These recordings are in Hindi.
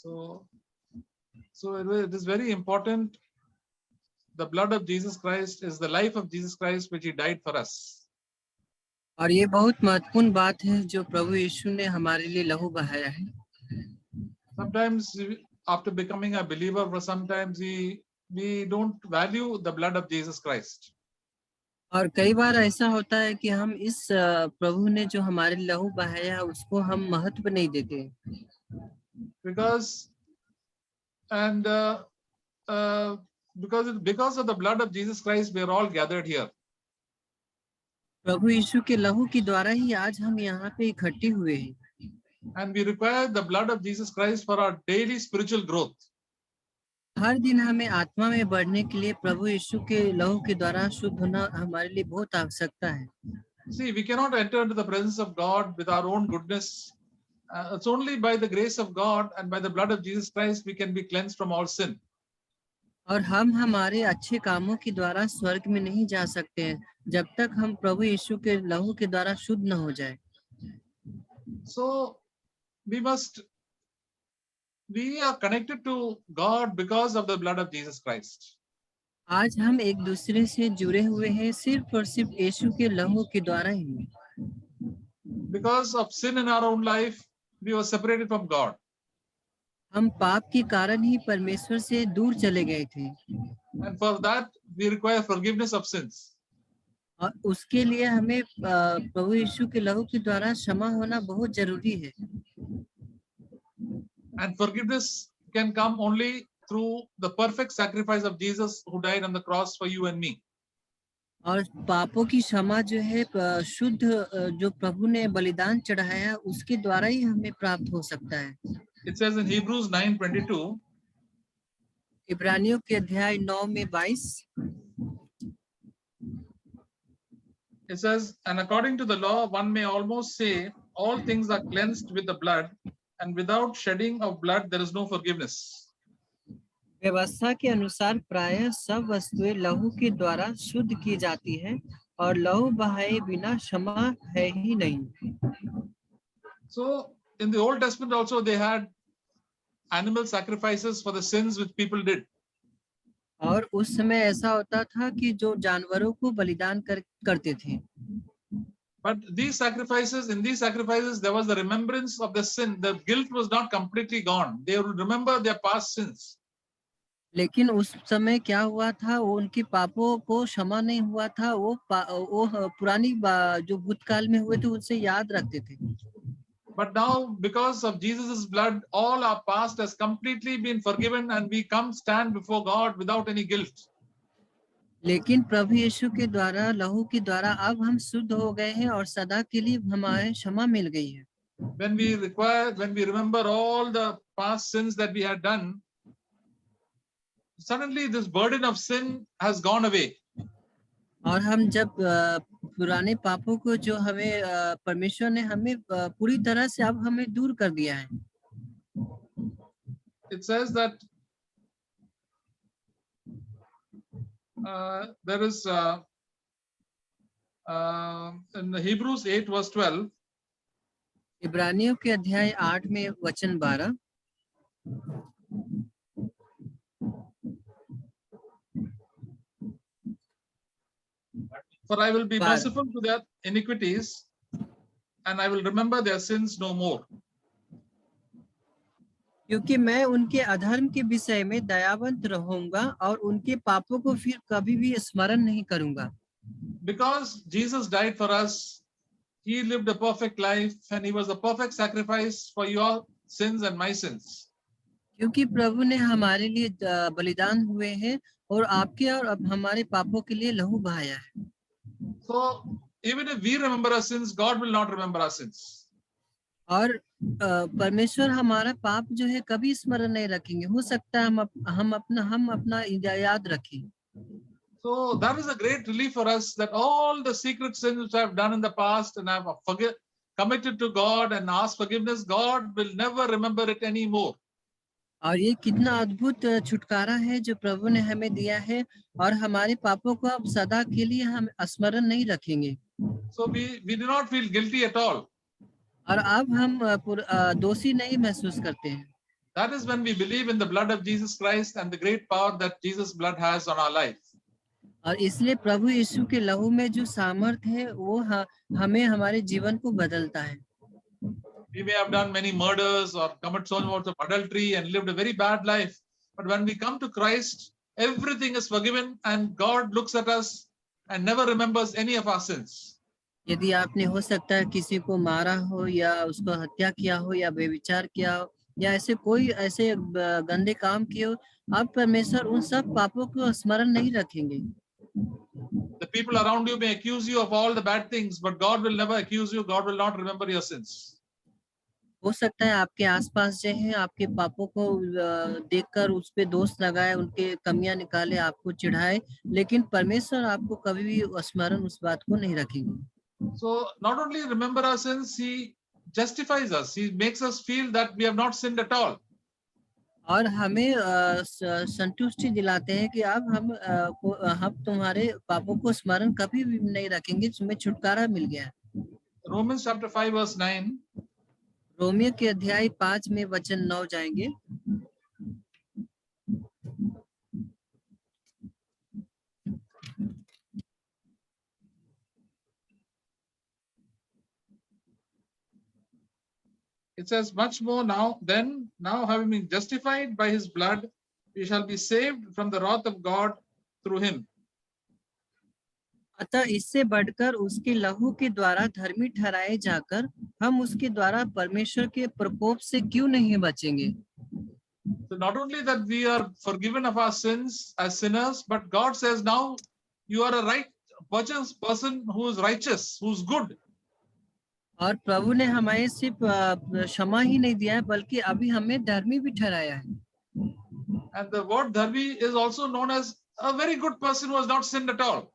So it is very important. The blood of Jesus Christ is the life of Jesus Christ, which He died for us. और ये बहुत महत्वपूर्ण बात है जो प्रभु यीशु ने हमारे लिए लहू बहाया है. Sometimes after becoming a believer, for sometimes we don't value the blood of Jesus Christ. और कई बार ऐसा होता है कि हम इस प्रभु ने जो हमारे लहू बहाया है उसको हम महत्व नहीं देते. Because of the blood of Jesus Christ, we are all gathered here. प्रभु यीशु के लहू के द्वारा ही आज हम यहाँ पे इकट्ठे हुए हैं. And we require the blood of Jesus Christ for our daily spiritual growth. हर दिन हमें आत्मा में बढ़ने के लिए प्रभु यीशु के लहू के द्वारा शुद्ध होना हमारे लिए बहुत आवश्यकता है. See, we cannot enter into the presence of God with our own goodness. It's only by the grace of God and by the blood of Jesus Christ we can be cleansed from all sin. और हम हमारे अच्छे कामों के द्वारा स्वर्ग में नहीं जा सकते हैं जब तक हम प्रभु यीशु के लहू के द्वारा शुद्ध न हो जाए. So we are connected to God because of the blood of Jesus Christ. आज हम एक दूसरे से जुड़े हुए हैं सिर्फ और सिर्फ यीशु के लहू के द्वारा ही. Because of sin in our own life, we were separated from God. हम पाप के कारण ही परमेश्वर से दूर चले गए थे. And for that we require forgiveness of sins. और उसके लिए हमें प्रभु यीशु के लहू के द्वारा क्षमा होना बहुत जरूरी है. And forgiveness can come only through the perfect sacrifice of Jesus who died on the cross for you and me. और पापों की क्षमा जो है शुद्ध जो प्रभु ने बलिदान चढ़ाया उसके द्वारा ही हमें प्राप्त हो सकता है. It says in Hebrews 9:22. इब्रानियों के अध्याय 9 में 22. It says, and according to the law, one may almost say all things are cleansed with the blood, and without shedding of blood there is no forgiveness. व्यवस्था के अनुसार प्रायः सब वस्तुएं लहू के द्वारा शुद्ध की जाती हैं और लहू बहाए बिना क्षमा है ही नहीं. So in the Old Testament also they had animal sacrifices for the sins which people did. और उस समय ऐसा होता था कि जो जानवरों को बलिदान करते थे. But in these sacrifices there was the remembrance of the sin. The guilt was not completely gone. They would remember their past sins. लेकिन उस समय क्या हुआ था वो उनके पापों को क्षमा नहीं हुआ था. वो पुरानी जो भूतकाल में हुए थे उनसे याद रखते थे. But now because of Jesus' blood all our past has completely been forgiven and we stand before God without any guilt. लेकिन प्रभु यीशु के द्वारा लहू के द्वारा अब हम शुद्ध हो गए हैं और सदा के लिए हमारे क्षमा मिल गई है. When we remember all the past sins that we had done, suddenly this burden of sin has gone away. और हम जब पुराने पापों को जो हमें परमेश्वर ने हमें पूरी तरह से अब हमें दूर कर दिया है. It says that there is in Hebrews 8 verse 12. इब्रानियों के अध्याय 8 में वचन 12. For I will be merciful to their iniquities, and I will remember their sins no more. क्योंकि मैं उनके अधर्म के विषय में दयावंत रहूंगा और उनके पापों को फिर कभी भी स्मरण नहीं करूंगा. Because Jesus died for us, He lived a perfect life, and He was a perfect sacrifice for your sins and my sins. क्योंकि प्रभु ने हमारे लिए बलिदान हुए हैं और आपके और अब हमारे पापों के लिए लहू बहाया है. So even if we remember our sins, God will not remember our sins. और परमेश्वर हमारा पाप जो है कभी स्मरण नहीं रखेंगे. हो सकता है हम अपना याद रखें. So that is a great relief for us that all the secret sins which I have done in the past and I have committed to God and asked forgiveness, God will never remember it anymore. और ये कितना अद्भुत छुटकारा है जो प्रभु ने हमें दिया है और हमारे पापों को अब सदा के लिए हम स्मरण नहीं रखेंगे. So we do not feel guilty at all. और अब हम दोषी नहीं महसूस करते हैं. That is when we believe in the blood of Jesus Christ and the great power that Jesus' blood has on our life. और इसलिए प्रभु यीशु के लहू में जो सामर्थ है वो हमें हमारे जीवन को बदलता है. We may have done many murders or committed so much of adultery and lived a very bad life. But when we come to Christ, everything is forgiven and God looks at us and never remembers any of our sins. यदि आपने हो सकता है किसी को मारा हो या उसको हत्या किया हो या व्यभिचार किया हो या ऐसे कोई ऐसे गंदे काम किए हो, आप परमेश्वर उन सब पापों को स्मरण नहीं रखेंगे. The people around you may accuse you of all the bad things, but God will never accuse you. God will not remember your sins. हो सकता है आपके आसपास जो है आपके पापों को देखकर उस पे दोष लगाए, उनके कमियां निकाले, आपको चिढ़ाए, लेकिन परमेश्वर आपको कभी भी स्मरण उस बात को नहीं रखेंगे. So not only remember our sins, He justifies us. He makes us feel that we have not sinned at all. और हमें संतुष्टि दिलाते हैं कि अब हम तुम्हारे पापों को स्मरण कभी भी नहीं रखेंगे, तुम्हें छुटकारा मिल गया. Romans chapter 5 verse 9. रोमियो के अध्याय 5 में वचन 9 जाएंगे. It says much more now having been justified by his blood, we shall be saved from the wrath of God through him. अतः इससे बढ़कर उसके लहू के द्वारा धर्मी ठहराए जाकर हम उसके द्वारा परमेश्वर के प्रकोप से क्यों नहीं बचेंगे. So not only that we are forgiven of our sins as sinners, but God says now you are a right person who is righteous, who is good. और प्रभु ने हमें सिर्फ क्षमा ही नहीं दिया है बल्कि अभी हमें धर्मी भी ठहराया है. And the word dharmi is also known as a very good person who has not sinned at all.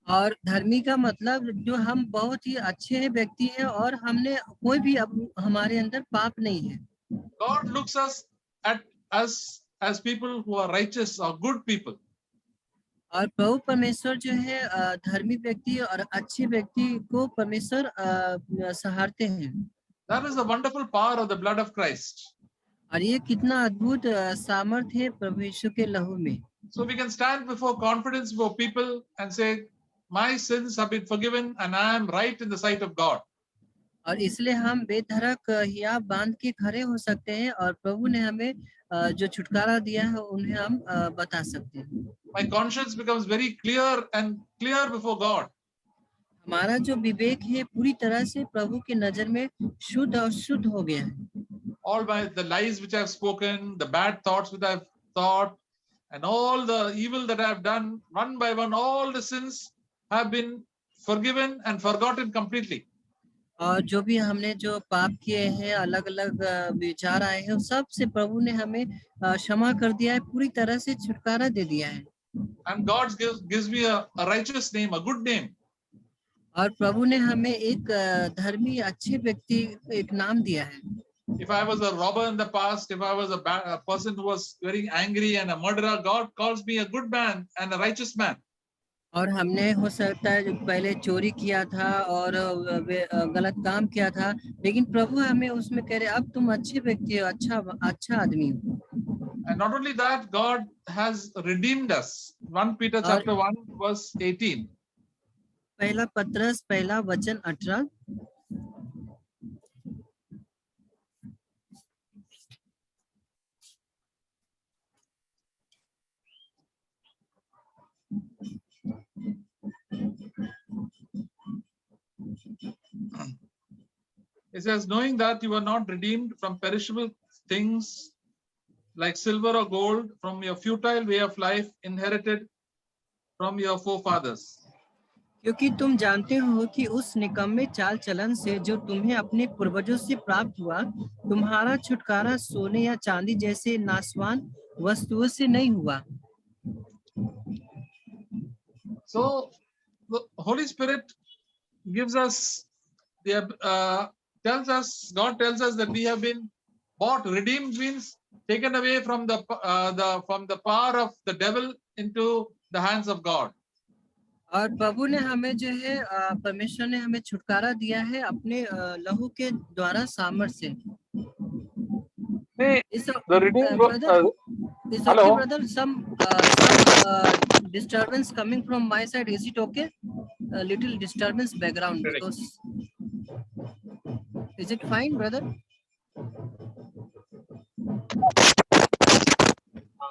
और धर्मी का मतलब जो हम बहुत ही अच्छे व्यक्ति हैं और हमने कोई भी हमारे अंदर पाप नहीं है. God looks at us as people who are righteous or good people. और प्रभु परमेश्वर जो है धर्मी व्यक्ति और अच्छे व्यक्ति को परमेश्वर सहारते हैं. That is the wonderful power of the blood of Christ. और ये कितना अद्भुत सामर्थ्य है प्रभु यीशु के लहू में. So we can stand before confidence before people and say, my sins have been forgiven and I am right in the sight of God. और इसलिए हम बेधड़क हिया बांध के खड़े हो सकते हैं और प्रभु ने हमें जो छुटकारा दिया है उन्हें हम बता सकते हैं. My conscience becomes very clear before God. हमारा जो विवेक है पूरी तरह से प्रभु के नजर में शुद्ध और शुद्ध हो गया है. All by the lies which I have spoken, the bad thoughts which I have thought, and all the evil that I have done, one by one, all the sins have been forgiven and forgotten completely. और जो भी हमने जो पाप किए हैं, अलग अलग विचार आए हैं, सब से प्रभु ने हमें क्षमा कर दिया है, पूरी तरह से छुटकारा दे दिया है. And God gives me a righteous name, a good name. और प्रभु ने हमें एक धर्मी अच्छे व्यक्ति एक नाम दिया है. If I was a robber in the past, if I was a person who was very angry and a murderer, God calls me a good man and a righteous man. और हमने हो सकता है जो पहले चोरी किया था और गलत काम किया था, लेकिन प्रभु हमें उसमें कह रहे अब तुम अच्छे व्यक्ति हो, अच्छा आदमी हो. And not only that, God has redeemed us. 1 Peter chapter 1 verse 18. पहला पत्रस पहला वचन 18. It says, knowing that you were not redeemed from perishable things like silver or gold from your futile way of life inherited from your forefathers. क्योंकि तुम जानते हो कि उस निकम्मे चाल चलन से जो तुम्हें अपने पूर्वजों से प्राप्त हुआ, तुम्हारा छुटकारा सोने या चांदी जैसे नाशवान वस्तुओं से नहीं हुआ. So the Holy Spirit gives us God tells us that we have been bought. Redeemed means taken away from the power of the devil into the hands of God. और प्रभु ने हमें जो है परमेश्वर ने हमें छुटकारा दिया है अपने लहू के द्वारा सामर्थ से. See, Is the redeemed. brother? Is okay, Hello. brother? Some disturbance coming from my side. Is it okay? A little disturbance background because. Is it fine, brother?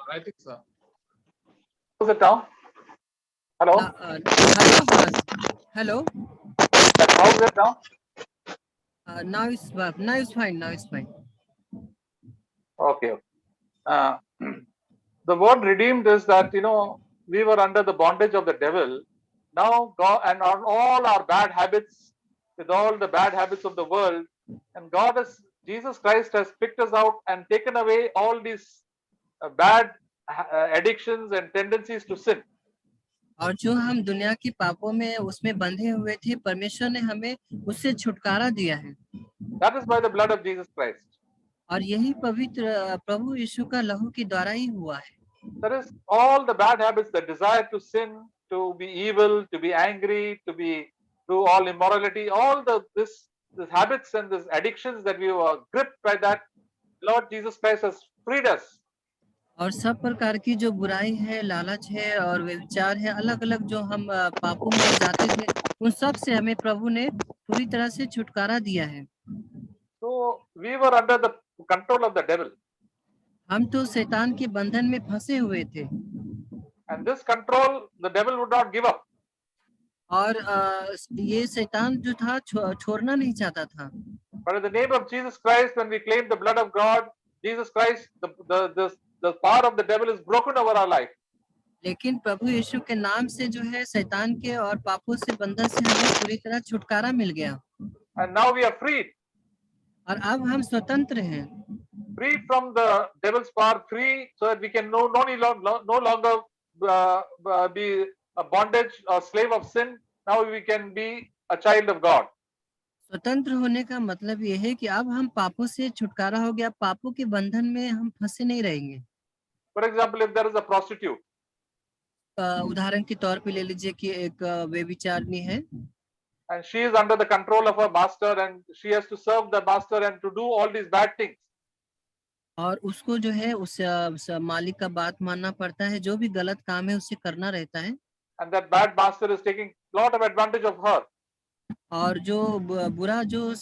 I think so. How's it now? Hello. Hello. Hello. How's it now? Now it's fine. Now it's fine. Okay. The word redeemed is that, we were under the bondage of the devil. Now God, and on all our bad habits, with all the bad habits of the world, and Jesus Christ has picked us out and taken away all these bad addictions and tendencies to sin. और जो हम दुनिया के पापों में उसमें बंधे हुए थे, परमेश्वर ने हमें उससे छुटकारा दिया है. That is by the blood of Jesus Christ. और यही पवित्र प्रभु यीशु का लहू के द्वारा ही हुआ है. That is all the bad habits, the desire to sin, to be evil, to be angry, to do all immorality, all this habits and these addictions that we were gripped by, that Lord Jesus Christ has freed us. और सब प्रकार की जो बुराई है, लालच है और व्यभिचार है, अलग अलग जो हम पापों में जाते थे, उन सब से हमें प्रभु ने पूरी तरह से छुटकारा दिया है. So we were under the control of the devil. हम तो शैतान के बंधन में फंसे हुए थे. And this control the devil would not give up. और ये शैतान जो था छोड़ना नहीं चाहता था. But in the name of Jesus Christ, when we claim the blood of God, Jesus Christ, the power of the devil is broken over our life. लेकिन प्रभु यीशु के नाम से जो है शैतान के और पापों से बंधन से हमें पूरी तरह छुटकारा मिल गया. And now we are freed. और अब हम स्वतंत्र हैं. Freed from the devil's power, free so that we can no longer be a bondage or slave of sin. Now we can be a child of God. स्वतंत्र होने का मतलब ये है कि अब हम पापों से छुटकारा हो गया, पापों के बंधन में हम फंसे नहीं रहेंगे. For example, if there is a prostitute, उदाहरण के तौर पे ले लीजिए कि एक व्यभिचारिणी है and she is under the control of her master, and she has to serve the master and to do all these bad things. और उसको जो है उस मालिक का बात मानना पड़ता है, जो भी गलत काम है उसे करना रहता है. And that bad master is taking a lot of advantage of her. और जो बुरा जो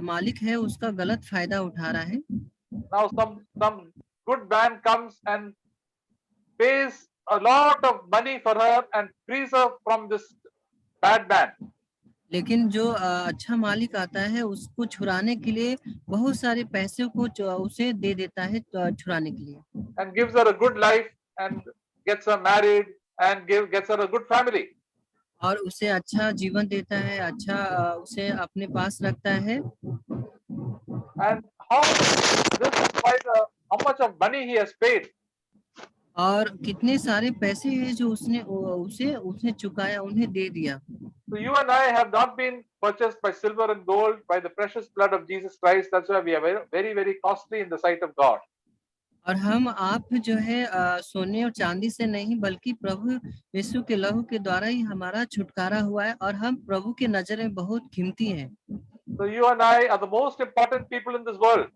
मालिक है उसका गलत फायदा उठा रहा है. Now some good man comes and pays a lot of money for her and frees her from this bad man. लेकिन जो अच्छा मालिक आता है उसको छुड़ाने के लिए बहुत सारे पैसे को उसे दे देता है छुड़ाने के लिए. And gives her a good life and gets her married and gets her a good family. और उसे अच्छा जीवन देता है, अच्छा उसे अपने पास रखता है. And how much of money he has paid. और कितने सारे पैसे हैं जो उसने चुकाया, उन्हें दे दिया. So you and I have not been purchased by silver and gold, by the precious blood of Jesus Christ. That's why we are very, very, very costly in the sight of God. और हम आप जो है सोने और चांदी से नहीं बल्कि प्रभु यीशु के लहू के द्वारा ही हमारा छुटकारा हुआ है और हम प्रभु के नजर में बहुत कीमती हैं. So you and I are the most important people in this world.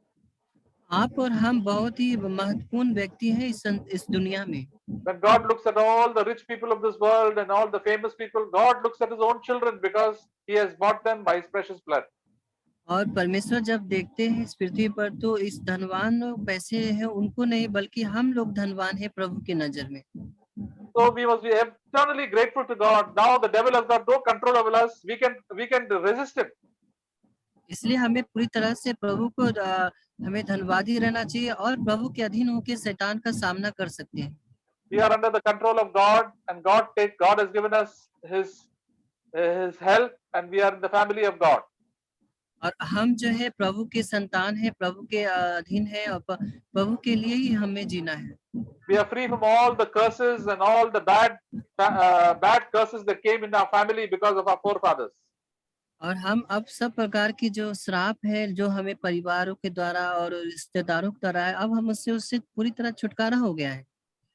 आप और हम बहुत ही महत्वपूर्ण व्यक्ति हैं इस दुनिया में. When God looks at all the rich people of this world and all the famous people, God looks at his own children because he has bought them by his precious blood. और परमेश्वर जब देखते हैं इस पृथ्वी पर तो इस धनवान पैसे हैं उनको नहीं बल्कि हम लोग धनवान हैं प्रभु की नजर में. So we must be eternally grateful to God. Now the devil has got no control over us. We can resist him. इसलिए हमें पूरी तरह से प्रभु को हमें धन्यवादी रहना चाहिए और प्रभु के अधीन होकर शैतान का सामना कर सकते हैं. We are under the control of God, and God has given us his help, and we are in the family of God. और हम जो है प्रभु के संतान हैं, प्रभु के अधीन हैं और प्रभु के लिए ही हमें जीना है. We are free from all the curses and all the bad curses that came in our family because of our forefathers. और हम अब सब प्रकार की जो श्राप है जो हमें परिवारों के द्वारा और रिश्तेदारों के द्वारा है, अब हम उससे पूरी तरह छुटकारा हो गया है.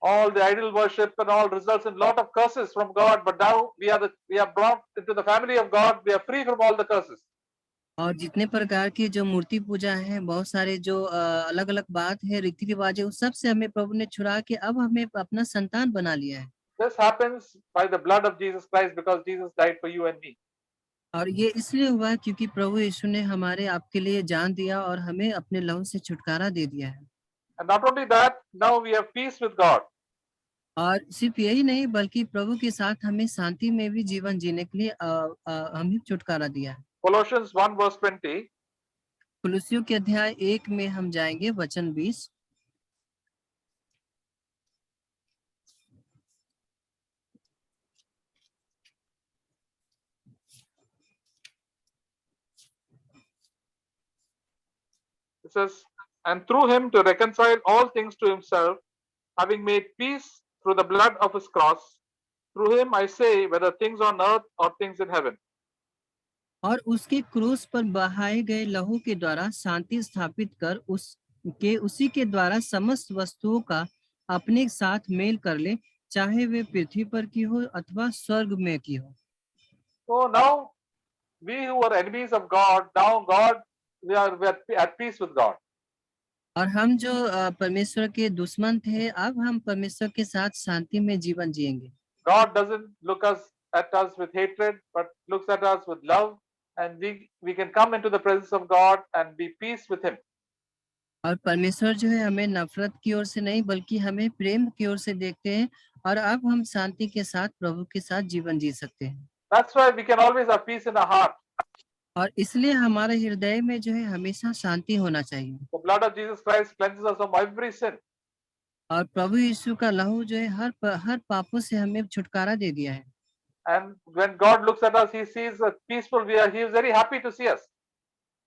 All the idol worship and all results in lot of curses from God, but now we are brought into the family of God. We are free from all the curses. और जितने प्रकार की जो मूर्ति पूजा है, बहुत सारे जो अलग अलग बात है, रीति रिवाज है, उस सब से हमें प्रभु ने छुड़ा के अब हमें अपना संतान बना लिया है। This happens by the blood of Jesus Christ because Jesus died for you and me. और ये इसलिए हुआ क्योंकि प्रभु यीशु ने हमारे आपके लिए जान दिया और हमें अपने लहू से छुटकारा दे दिया है। And not only that, now we have peace with God. और सिर्फ यही नहीं बल्कि प्रभु के साथ हमें शांति में भी जीवन जीने के लिए हमें छुटकारा दिया है। Colossians 1 verse 20. कुलुस्सियों के अध्याय 1 में हम जाएंगे, वचन 20। It says, and through him to reconcile all things to himself, having made peace through the blood of his cross. Through him, I say, whether things on earth or things in heaven. और उसके क्रूस पर बहाए गए लहू के द्वारा शांति स्थापित कर उसी के द्वारा समस्त वस्तुओं का अपने साथ मेल कर ले, चाहे वे पृथ्वी पर की हो अथवा स्वर्ग में की हो। So now, we who are enemies of God, now we are at peace with God. और हम जो परमेश्वर के दुश्मन थे, अब हम परमेश्वर के साथ शांति में जीवन जिएंगे। God doesn't look at us with hatred, but looks at us with love, and we can come into the presence of God and be peace with him. और परमेश्वर जो है हमें नफरत की ओर से नहीं बल्कि हमें प्रेम की ओर से देखते हैं, और अब हम शांति के साथ प्रभु के साथ जीवन जी सकते हैं। That's why we can always have peace in our heart. और इसलिए हमारे हृदय में जो है हमेशा शांति होना चाहिए। The blood of Jesus Christ cleanses us from every sin. और प्रभु यीशु का लहू जो है हर पापों से हमें छुटकारा दे दिया है। And when God looks at us, he sees a peaceful we are. He is very happy to see us.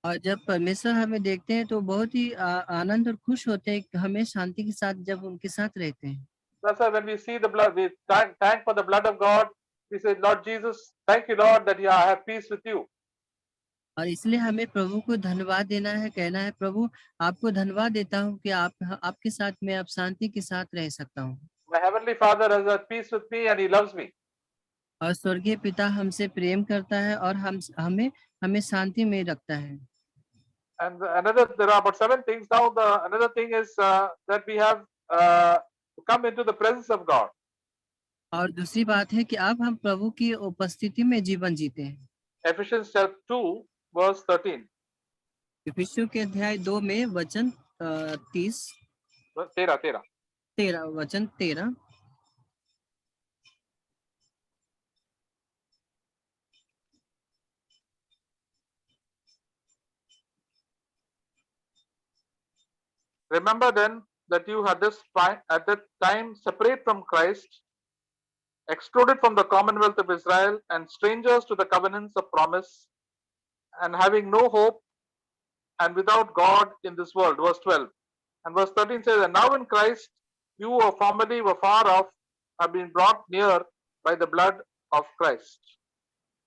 और जब परमेश्वर हमें देखते हैं तो बहुत ही आनंद और खुश होते हैं कि हमें शांति के साथ जब उनके साथ रहते हैं। That's why when we see the blood, we thank for the blood of God. We say, Lord Jesus, thank you, Lord, that I have peace with you. और इसलिए हमें प्रभु को धन्यवाद देना है, कहना है, प्रभु आपको धन्यवाद देता हूँ कि आपके साथ मैं अब शांति के साथ रह सकता हूँ। My heavenly Father has had peace with me and he loves me. और स्वर्गीय पिता हमसे प्रेम करता है और हमें शांति में रखता है। And there are about 7 things. Now another thing is that we have come into the presence of God. और दूसरी बात है कि अब हम प्रभु की उपस्थिति में जीवन जीते हैं। Ephesians chapter 2 verse 13. इफिसियों के अध्याय 2 में वचन 13। Remember then that you had at that time separate from Christ, excluded from the commonwealth of Israel, and strangers to the covenants of promise, and having no hope and without God in this world. Verse 12. And verse 13 says, and now in Christ, you who formerly were far off have been brought near by the blood of Christ.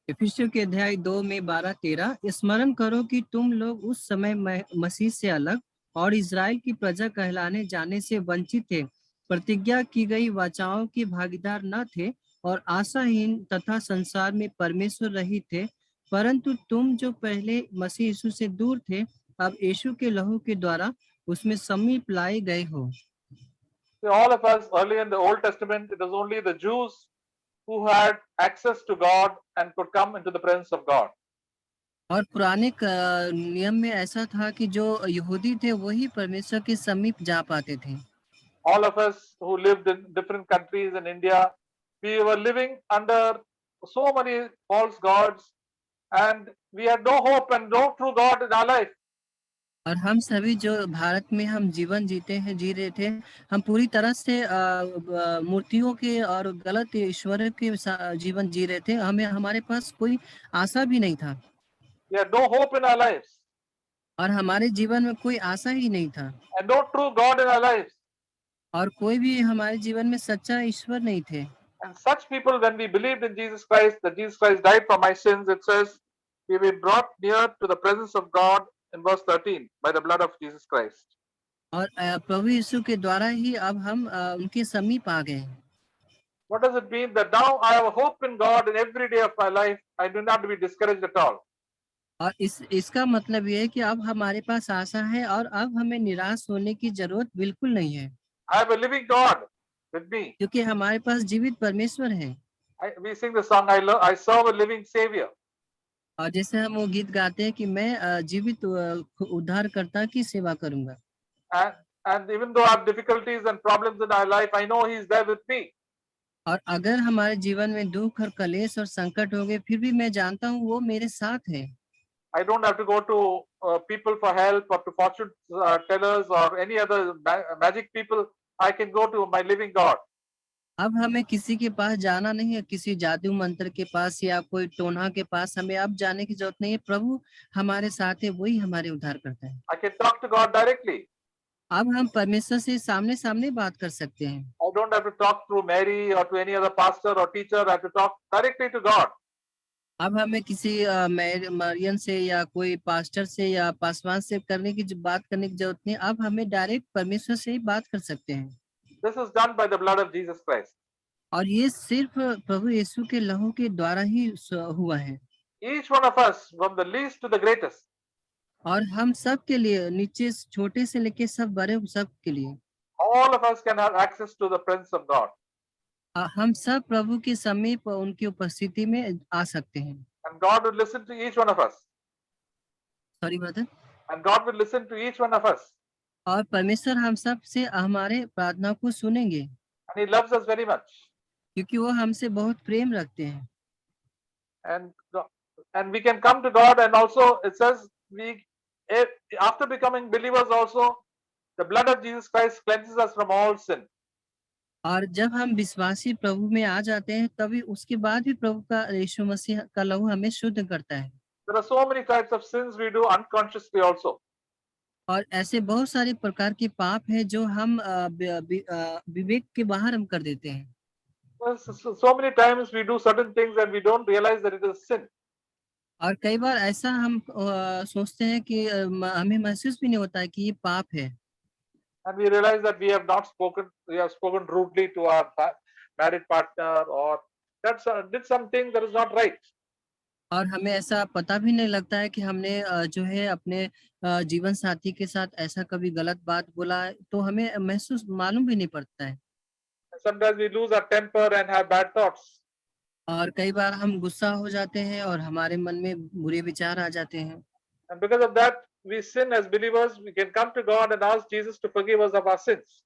इफिसियों के अध्याय 2 में 12-13, स्मरण करो कि तुम लोग उस समय मसीह से अलग और इजराइल की प्रजा कहलाने जाने से वंचित थे, प्रतिज्ञा की गई वाचाओं की भागीदार न थे और आशाहीन तथा संसार में परमेश्वर रहित थे, परंतु तुम जो पहले मसीह यीशु से दूर थे, अब यीशु के लहू के द्वारा उसमें समीप लाए गए हो। So all of us early in the Old Testament, it was only the Jews who had access to God and could come into the presence of God. और पुराने नियम में ऐसा था कि जो यहूदी थे वही परमेश्वर के समीप जा पाते थे। All of us who lived in different countries in India, we were living under so many false gods, and we had no hope and no true God in our life. और हम सभी जो भारत में हम जीवन जी रहे थे, हम पूरी तरह से मूर्तियों के और गलत ईश्वर के जीवन जी रहे थे। हमारे पास कोई आशा भी नहीं था। We had no hope in our lives. और हमारे जीवन में कोई आशा ही नहीं था। And no true God in our lives. और कोई भी हमारे जीवन में सच्चा ईश्वर नहीं थे। And such people, when we believed in Jesus Christ, that Jesus Christ died for my sins, it says, we were brought near to the presence of God in verse 13 by the blood of Jesus Christ. और प्रभु यीशु के द्वारा ही अब हम उनके समीप आ गए। What does it mean? That now I have a hope in God in every day of my life. I do not be discouraged at all. और इसका मतलब ये है कि अब हमारे पास आशा है और अब हमें निराश होने की जरूरत बिल्कुल नहीं है, I have a living God with me. क्योंकि हमारे पास जीवित परमेश्वर है। We sing the song, I serve a living Savior. और जैसे हम वो गीत गाते हैं कि मैं जीवित उद्धारकर्ता की सेवा करूंगा। And, and even though I have difficulties and problems in my life, I know He is there with me. और अगर हमारे जीवन में दुख और कलेश और संकट हो गए, फिर भी मैं जानता हूँ वो मेरे साथ है। I don't have to go to people for help or to fortune tellers or any other magic people. I can go to my living God. अब हमें किसी के पास जाना नहीं है, किसी जादू मंत्र के पास या कोई टोना के पास हमें अब जाने की जरूरत नहीं है। प्रभु हमारे साथ है, वही हमारे उद्धार करता है। I can talk to God directly. अब हम परमेश्वर से सामने सामने बात कर सकते हैं। I don't have to talk through Mary or to any other pastor or teacher. I have to talk directly to God. अब हमें किसी मरियम से या कोई पास्टर से या पासवान से बात करने की जरूरत नहीं। अब हमें डायरेक्ट परमेश्वर से ही बात कर सकते हैं। This is done by the blood of Jesus Christ. और ये सिर्फ प्रभु यीशु के लहू के द्वारा ही हुआ है। Each one of us, from the least to the greatest, और हम सब के लिए, नीचे छोटे से लेके सब बड़े, सब के लिए all of us can have access to the presence of God. हम सब प्रभु के समीप उनकी उपस्थिति में आ सकते हैं। And God will listen to each one of us. Sorry brother. And God will listen to each one of us. और परमेश्वर हम सब से हमारे प्रार्थना को सुनेंगे, And He loves us very much. क्योंकि वो हमसे बहुत प्रेम रखते हैं। And we can come to God, and also it says after becoming believers also, the blood of Jesus Christ cleanses us from all sin. और जब हम विश्वासी प्रभु में आ जाते हैं, तभी उसके बाद भी प्रभु का यीशु मसीह का लहू हमें शुद्ध करता है। There are so many types of sins we do unconsciously also. और ऐसे बहुत सारे प्रकार के पाप हैं जो हम विवेक के बाहर हम कर देते हैं। So many times we do certain things and we don't realize that it is sin. और कई बार ऐसा हम सोचते हैं कि हमें महसूस भी नहीं होता है कि ये पाप है। And we realize that we have spoken rudely to our married partner, or did something that is not right. और हमें ऐसा पता भी नहीं लगता है कि हमने जो है अपने जीवन साथी के साथ ऐसा कभी गलत बात बोला है, तो हमें महसूस मालूम भी नहीं पड़ता है। Sometimes we lose our temper and have bad thoughts. और कई बार हम गुस्सा हो जाते हैं और हमारे मन में बुरे विचार आ जाते हैं। And because of that, we sin as believers. We can come to God and ask Jesus to forgive us of our sins.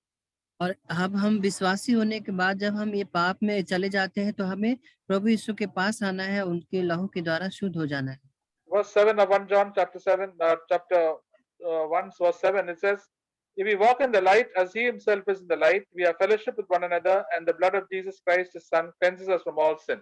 और अब हम विश्वासी होने के बाद जब हम ये पाप में चले जाते हैं, तो हमें प्रभु यीशु के पास आना है, उनके लहू के द्वारा शुद्ध हो जाना है। Verse 7 of 1 John chapter 1 verse 7, it says, if we walk in the light as He Himself is in the light, we have fellowship with one another, and the blood of Jesus Christ, His Son, cleanses us from all sin.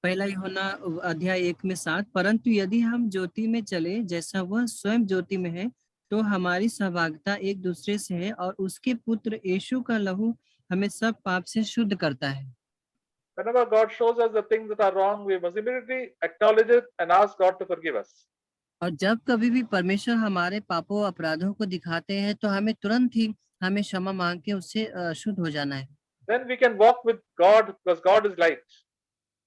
पहला यूहन्ना अध्याय 1:7, परंतु यदि हम ज्योति में चले जैसा वह स्वयं ज्योति में है, तो हमारी सहभागिता एक दूसरे से है और उसके पुत्र यीशु का लहू हमें सब पाप से शुद्ध करता है। Whenever God shows us the things that are wrong, we must immediately acknowledge it and ask God to forgive us. और जब कभी भी परमेश्वर हमारे पापों अपराधों को दिखाते हैं, तो हमें तुरंत ही हमें क्षमा मांग के उससे शुद्ध हो जाना है। Then we can walk with God because God is light.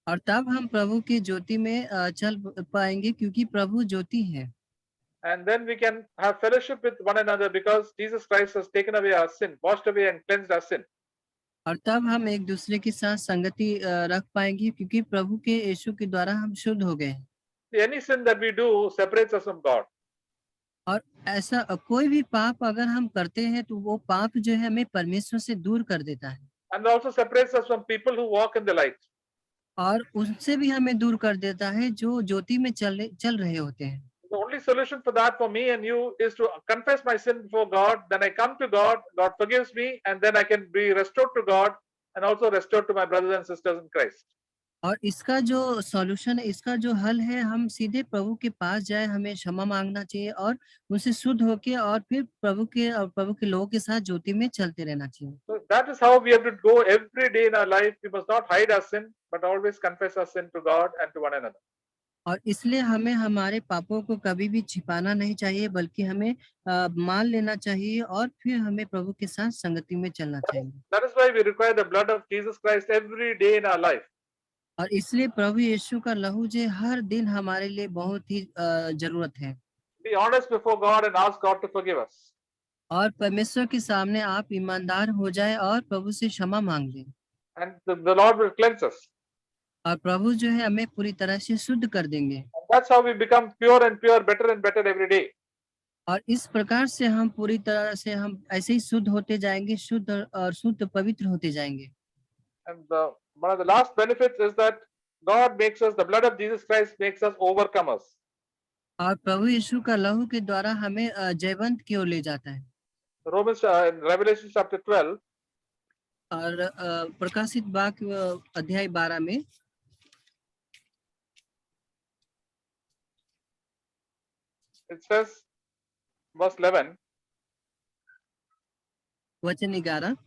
और तब हम प्रभु की ज्योति में चल पाएंगे, क्योंकि प्रभु ज्योति है। And then we can have fellowship with one another because Jesus Christ has taken away our sin, washed away and cleansed our sin. और तब हम एक दूसरे के साथ संगति रख पाएंगे, क्योंकि प्रभु के यीशु के द्वारा हम शुद्ध हो गए हैं। Any sin that we do separates us from God. और ऐसा कोई भी पाप अगर हम करते हैं, तो वो पाप जो है हमें परमेश्वर से दूर कर देता है। And also separates us from people who walk in the light. और उनसे भी हमें दूर कर देता है जो ज्योति में चल रहे होते हैं। The only solution for that for me and you is to confess my sin before God. Then I come to God, God forgives me, and then I can be restored to God and also restored to my brothers and sisters in Christ. और इसका जो सॉल्यूशन है, इसका जो हल है, हम सीधे प्रभु के पास जाए, हमें क्षमा मांगना चाहिए और उनसे शुद्ध होके और फिर प्रभु के लोगों के साथ ज्योति में चलते रहना चाहिए। So that is how we have to go every day in our life. We must not hide our sin, but always confess our sin to God and to one another. और इसलिए हमें हमारे पापों को कभी भी छिपाना नहीं चाहिए, बल्कि हमें मान लेना चाहिए और फिर हमें प्रभु के साथ संगति में चलना चाहिए। That is why we require the blood of Jesus Christ every day in our life. और इसलिए प्रभु यीशु का लहू जो हर दिन हमारे लिए बहुत ही जरूरत है। Be honest before God and ask God to forgive us. और परमेश्वर के सामने आप ईमानदार हो जाए और प्रभु से क्षमा मांग लें। And the Lord will cleanse us. और प्रभु जो है हमें पूरी तरह से शुद्ध कर देंगे। And that's how we become pure and pure, better and better every day. और इस प्रकार से हम पूरी तरह से हम ऐसे ही शुद्ध होते जाएंगे, शुद्ध और शुद्ध पवित्र होते जाएंगे। And one of the last benefits is that God makes us, the blood of Jesus Christ makes us overcomers. और प्रभु यीशु का लहू के द्वारा हमें जयवंत की ओर ले जाता है। Romans, in Revelation chapter 12, और प्रकाशित वाक्य अध्याय 12 में it says, verse 11, वचन 11,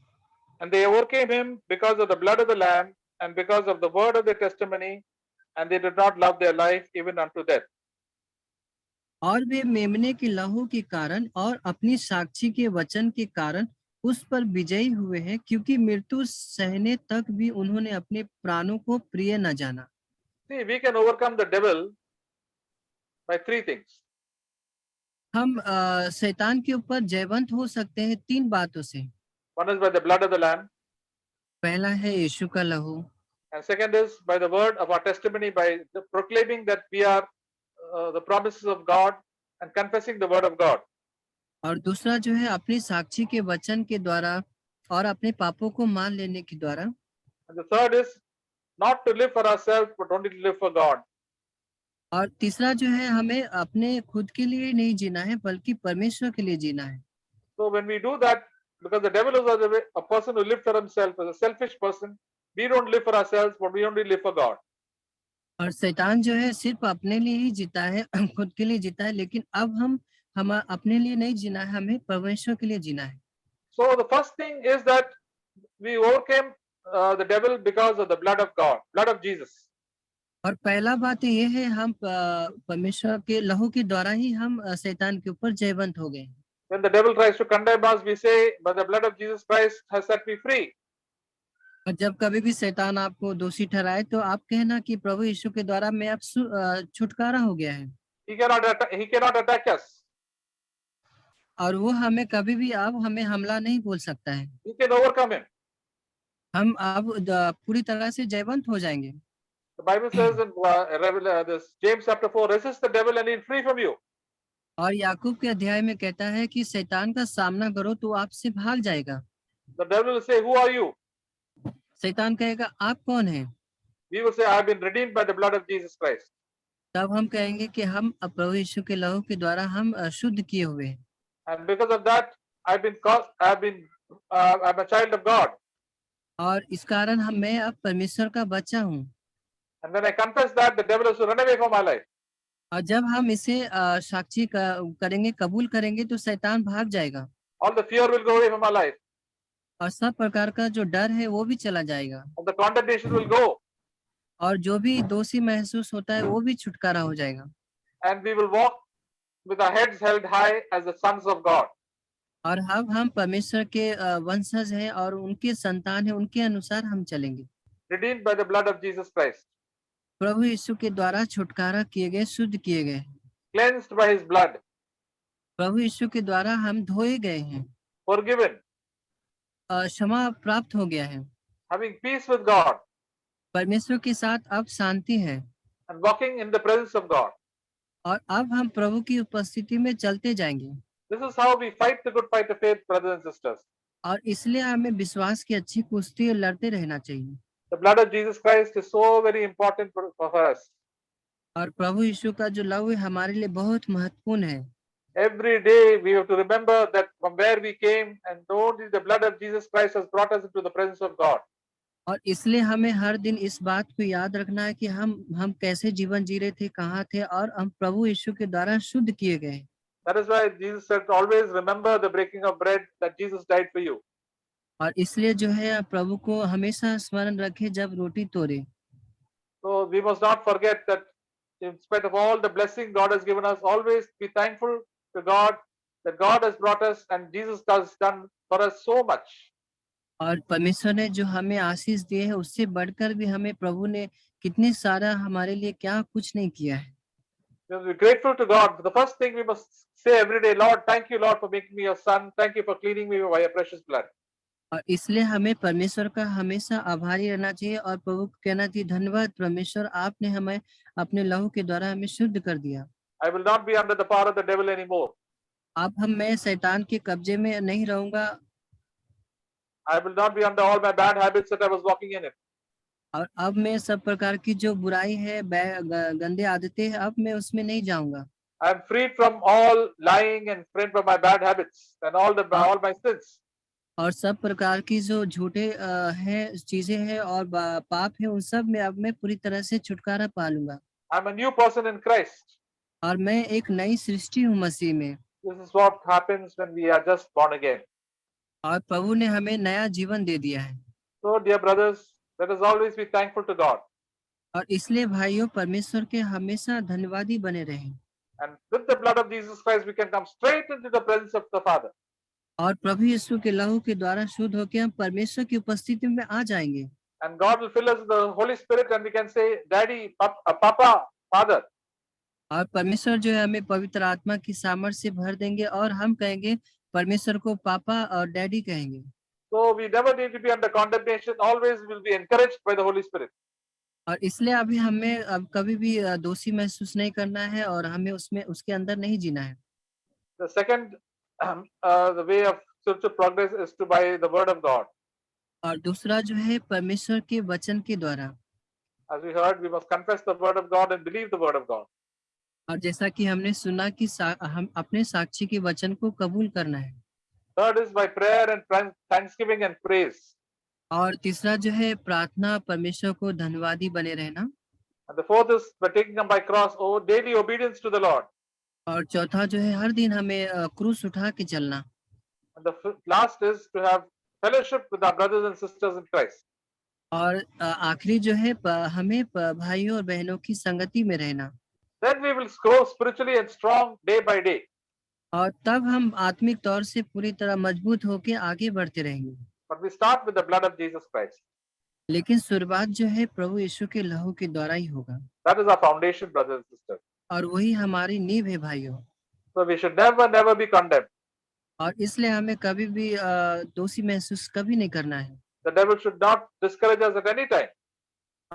and they overcame him because of the blood of the Lamb and because of the word of their testimony, and they did not love their life even unto death. और वे मेमने के लहू के कारण और अपनी साक्षी के वचन के कारण उस पर विजयी हुए हैं, क्योंकि मृत्यु सहने तक भी उन्होंने अपने प्राणों को प्रिय न जाना। See, we can overcome the devil by three things. हम शैतान के ऊपर जयवंत हो सकते हैं 3 बातों से। One is by the blood of the Lamb, पहला है यीशु का लहू, and second is by the word of our testimony, by the proclaiming that we are the promises of God and confessing the word of God. और दूसरा जो है अपनी साक्षी के वचन के द्वारा और अपने पापों को मान लेने के द्वारा। And the third is not to live for ourselves, but only to live for God. और तीसरा जो है हमें अपने खुद के लिए नहीं जीना है, बल्कि परमेश्वर के लिए जीना है। So when we do that, because the devil is a person who lives for himself, is a selfish person, we don't live for ourselves, but we only live for God. और शैतान जो है सिर्फ अपने लिए ही जीता है, खुद के लिए जीता है, लेकिन अब हम अपने लिए नहीं जीना है, हमें परमेश्वर के लिए जीना है। So the first thing is that we overcame the devil because of the blood of God, blood of Jesus. और पहला बात ये है हम परमेश्वर के लहू के द्वारा ही हम शैतान के ऊपर जयवंत हो गए। When the devil tries to condemn us, we say, "But the blood of Jesus Christ has set me free." और जब कभी भी शैतान आपको दोषी ठहराए तो आप कहना कि प्रभु यीशु के द्वारा मैं अब छुटकारा हो गया है। He cannot attack us. और वो हमें कभी भी अब हमें हमला नहीं बोल सकता है। We can overcome him. हम अब पूरी तरह से जयवंत हो जाएंगे। The Bible says in this James chapter 4, resist the devil and he'll flee from you. और याकूब के अध्याय में कहता है कि शैतान का सामना करो तो आपसे भाग जाएगा। The devil will say, "Who are you?" शैतान कहेगा आप कौन हैं? We will say, "I have been redeemed by the blood of Jesus Christ." तब हम कहेंगे कि हम प्रभु यीशु के लहू के द्वारा हम शुद्ध किए हुए हैं। And because of that, I'm a child of God. और इस कारण मैं अब परमेश्वर का बच्चा हूँ। And when I confess that, the devil has to run away from my life. और जब हम इसे साक्षी करेंगे, कबूल करेंगे, तो शैतान भाग जाएगा। All the fear will go away from my life. और सब प्रकार का जो डर है वो भी चला जाएगा। And the condemnation will go. और जो भी दोषी महसूस होता है वो भी छुटकारा हो जाएगा। And we will walk with our heads held high as the sons of God. और अब हम परमेश्वर के वंशज हैं और उनके संतान हैं, उनके अनुसार हम चलेंगे। Redeemed by the blood of Jesus Christ. प्रभु यीशु के द्वारा छुटकारा किए गए, शुद्ध किए गए। Cleansed by his blood. प्रभु यीशु के द्वारा हम धोए गए हैं। Forgiven. क्षमा प्राप्त हो गया है। Having peace with God. परमेश्वर के साथ अब शांति है। And walking in the presence of God. और अब हम प्रभु की उपस्थिति में चलते जाएंगे। This is how we fight the good fight of faith, brothers and sisters. और इसलिए हमें विश्वास की अच्छी कुश्ती लड़ते रहना चाहिए। The blood of Jesus Christ is so very important for us. और प्रभु यीशु का जो लहू है हमारे लिए बहुत महत्वपूर्ण है। Every day we have to remember that from where we came, and only the blood of Jesus Christ has brought us into the presence of God. और इसलिए हमें हर दिन इस बात को याद रखना है कि हम कैसे जीवन जी रहे थे, कहाँ थे, और हम प्रभु यीशु के द्वारा शुद्ध किए गए। That is why Jesus said, always remember the breaking of bread, that Jesus died for you. और इसलिए जो है प्रभु को हमेशा स्मरण रखे जब रोटी तोड़े। So we must not forget that in spite of all the blessing God has given us, always be thankful to God that God has brought us and Jesus has done for us so much. और परमेश्वर ने जो हमें आशीष दी है उससे बढ़कर भी हमें प्रभु ने कितने सारा हमारे लिए क्या कुछ नहीं किया है। We must be grateful to God. The first thing we must say every day, Lord, thank you, Lord, for making me your son. Thank you for cleaning me by your precious blood. और इसलिए हमें परमेश्वर का हमेशा आभारी रहना चाहिए और प्रभु को कहना चाहिए, धन्यवाद परमेश्वर, आपने हमें अपने लहू के द्वारा हमें शुद्ध कर दिया। I will not be under the power of the devil anymore. अब मैं शैतान के कब्जे में नहीं रहूंगा I will not be under all my bad habits that I was walking in it. और अब मैं सब प्रकार की जो बुराई है, गंदे आदतें हैं, अब मैं उसमें नहीं जाऊंगा। I am freed from all lying and freed from my bad habits and और all my sins. सब प्रकार की जो झूठे हैं चीजें हैं और पाप है, उन सब में अब मैं पूरी तरह से छुटकारा पा लूंगा। I'm a new person in Christ. और मैं एक नई सृष्टि हूँ मसीह में। This is what happens when we are just born again. और प्रभु ने हमें नया जीवन दे दिया है। So, dear brothers, let us always be thankful to God. और इसलिए भाइयों, परमेश्वर के हमेशा धन्यवादी बने रहें। And with the blood of Jesus Christ, we can come straight into the presence of the Father. और प्रभु यीशु के लहू के द्वारा शुद्ध होकर हम परमेश्वर की उपस्थिति में आ जाएंगे। And God will fill us with the Holy Spirit, and we can say, Daddy, Papa, Father. और परमेश्वर जो है हमें पवित्र आत्मा की सामर्थ्य से भर देंगे और हम कहेंगे, परमेश्वर को पापा और डैडी कहेंगे। So we never need to be under condemnation. Always will be encouraged by the Holy Spirit. और इसलिए अभी हमें अब कभी भी दोषी महसूस नहीं करना है और हमें उसमें उसके अंदर नहीं जीना है। The second, the way of spiritual progress is to by the Word of God. और दूसरा जो है परमेश्वर के वचन के द्वारा। As we heard, we must confess the Word of God and believe the Word of God. और जैसा कि हमने सुना कि हम अपने साक्षी के वचन को कबूल करना है। Third is by prayer and thanksgiving and praise. और तीसरा जो है प्रार्थना, परमेश्वर को धन्यवादी बने रहना। And the fourth is by taking up by cross, daily obedience to the Lord. और चौथा जो है हर दिन हमें क्रूस उठा के चलना। And the last is to have fellowship with our brothers and sisters in Christ. और आखिरी जो है हमें भाइयों और बहनों की संगति में रहना। Then we will grow spiritually and strong day by day. और तब हम आत्मिक तौर से पूरी तरह मजबूत होकर आगे बढ़ते रहेंगे। But we start with the blood of Jesus Christ. लेकिन शुरुआत जो है प्रभु यीशु के लहू के द्वारा ही होगा। That is our foundation, brothers and sisters. और वही हमारी नींव है भाइयों। So we should never be condemned. और इसलिए हमें कभी भी दोषी महसूस कभी नहीं करना है। The devil should not discourage us at any time.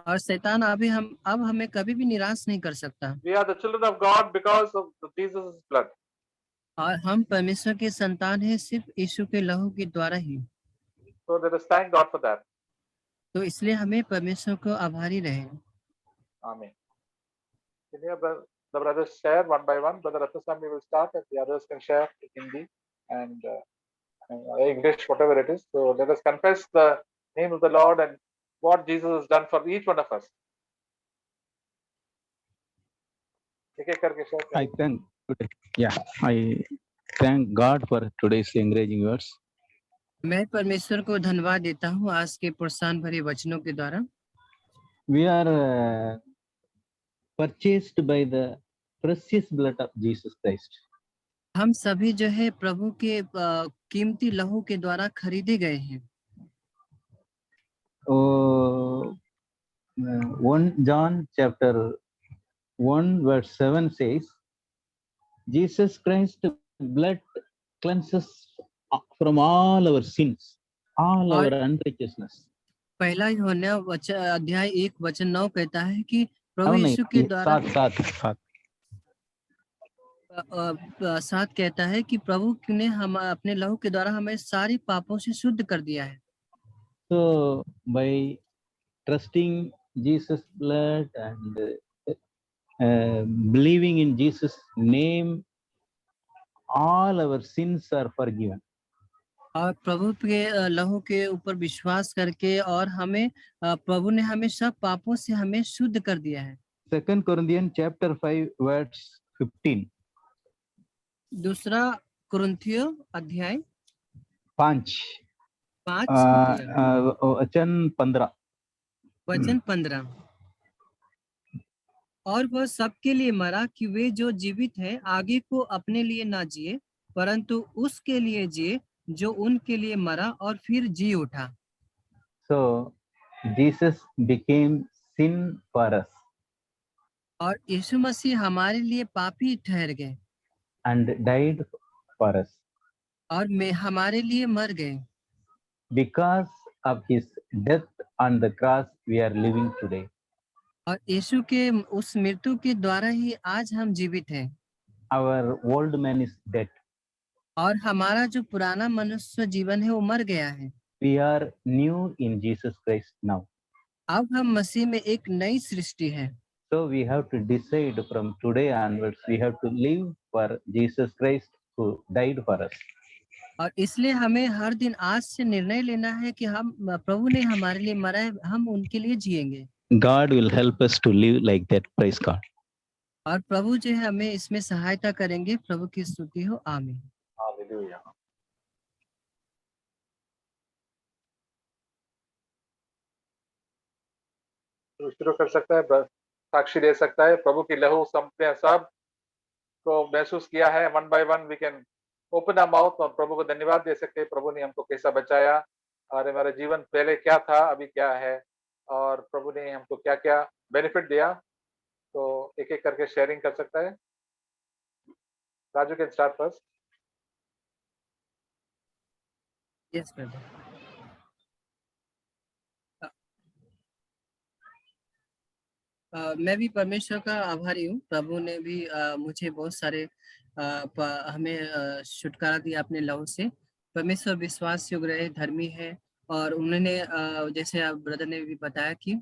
और शैतान अब हमें कभी भी निराश नहीं कर सकता। We are the children of God because of Jesus' blood. और हम परमेश्वर के संतान हैं सिर्फ यीशु के लहू के द्वारा ही। So let us thank God for that. तो इसलिए हमें परमेश्वर को आभारी रहें। Amen. Can you the brothers share one by one? Brother Rathaswamy will start, and the others can share in Hindi and English, whatever it is. So let us confess the name of the Lord and what Jesus has done for each one of us. I thank God for today's encouraging words. मैं परमेश्वर को धन्यवाद देता हूँ आज के प्रोत्साहन भरे वचनों के द्वारा। We are purchased by the precious blood of Jesus Christ. हम सभी जो है प्रभु के कीमती लहू के द्वारा खरीदे गए हैं। 1 John chapter 1 verse 7 says, Jesus Christ's blood cleanses from all our sins, all our unrighteousness. पहला यूहन्ना अध्याय 1 वचन 9 कहता है कि प्रभु यीशु के द्वारा साथ कहता है कि प्रभु ने हम अपने लहू के द्वारा हमें सारे पापों से शुद्ध कर दिया है। So by trusting Jesus' blood and believing in Jesus' name, all our sins are forgiven. और प्रभु के लहू के ऊपर विश्वास करके और हमें प्रभु ने हमें सब पापों से हमें शुद्ध कर दिया है। 2 Corinthians chapter 5 verse 15. दूसरा कुरिन्थियों अध्याय 5 वचन 15। और वह सबके लिए मरा कि वे जो जीवित है आगे को अपने लिए ना जिए परंतु उसके लिए जिए जो उनके लिए मरा और फिर जी उठा। So Jesus became sin for us और यीशु मसीह हमारे लिए पापी ठहर गए and died for us. और हमारे लिए मर गए। Because of his death on the cross, we are living today. और यीशु के उस मृत्यु के द्वारा ही आज हम जीवित हैं। Our old man is dead. और हमारा जो पुराना मनुष्य जीवन है वो मर गया है। We are new in Jesus Christ now. अब हम मसीह में एक नई सृष्टि है। So we have to decide from today onwards, we have to live for Jesus Christ who died for us. और इसलिए हमें हर दिन आज से निर्णय लेना है कि हम प्रभु ने हमारे लिए मरा है, हम उनके लिए जिएंगे। God will help us to live like that. Praise God. और प्रभु जो है हमें इसमें सहायता करेंगे। प्रभु की स्तुति हो, आमीन। Hallelujah. तो शुरू कर सकता है, साक्षी दे सकता है। प्रभु की लहू सबने सब को महसूस किया है। One by one we can open our mouth और प्रभु को धन्यवाद दे सकते हैं। प्रभु ने हमको कैसा बचाया और हमारा जीवन पहले क्या था, अभी क्या है, और प्रभु ने हमको क्या क्या बेनिफिट दिया। तो एक एक करके शेयरिंग कर सकता है। Raju can start first. Yes प्रभु। मैं भी परमेश्वर का आभारी हूँ। प्रभु ने भी मुझे बहुत सारे हमें छुटकारा दिया अपने लहू से। परमेश्वर विश्वास योग्य रहे, धर्मी है, और उन्होंने जैसे आप ब्रदर ने भी बताया कि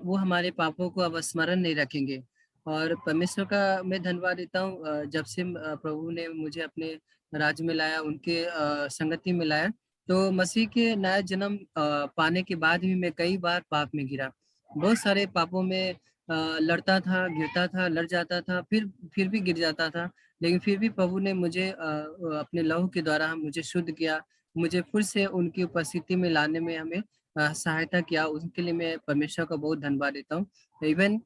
वो हमारे पापों को अब स्मरण नहीं रखेंगे। और परमेश्वर का मैं धन्यवाद देता हूँ। जब से प्रभु ने मुझे अपने राज्य में लाया, उनके संगति में लाया, तो मसीह के नया जन्म पाने के बाद भी मैं कई बार पाप में गिरा। बहुत सारे पापों में लड़ता था, गिरता था, लड़ जाता था, फिर भी गिर जाता था। लेकिन फिर भी प्रभु ने मुझे अपने लहू के द्वारा मुझे शुद्ध किया, मुझे फिर से उनकी उपस्थिति में लाने में हमें सहायता किया। उसके लिए मैं परमेश्वर का बहुत धन्यवाद देता हूँ। इवन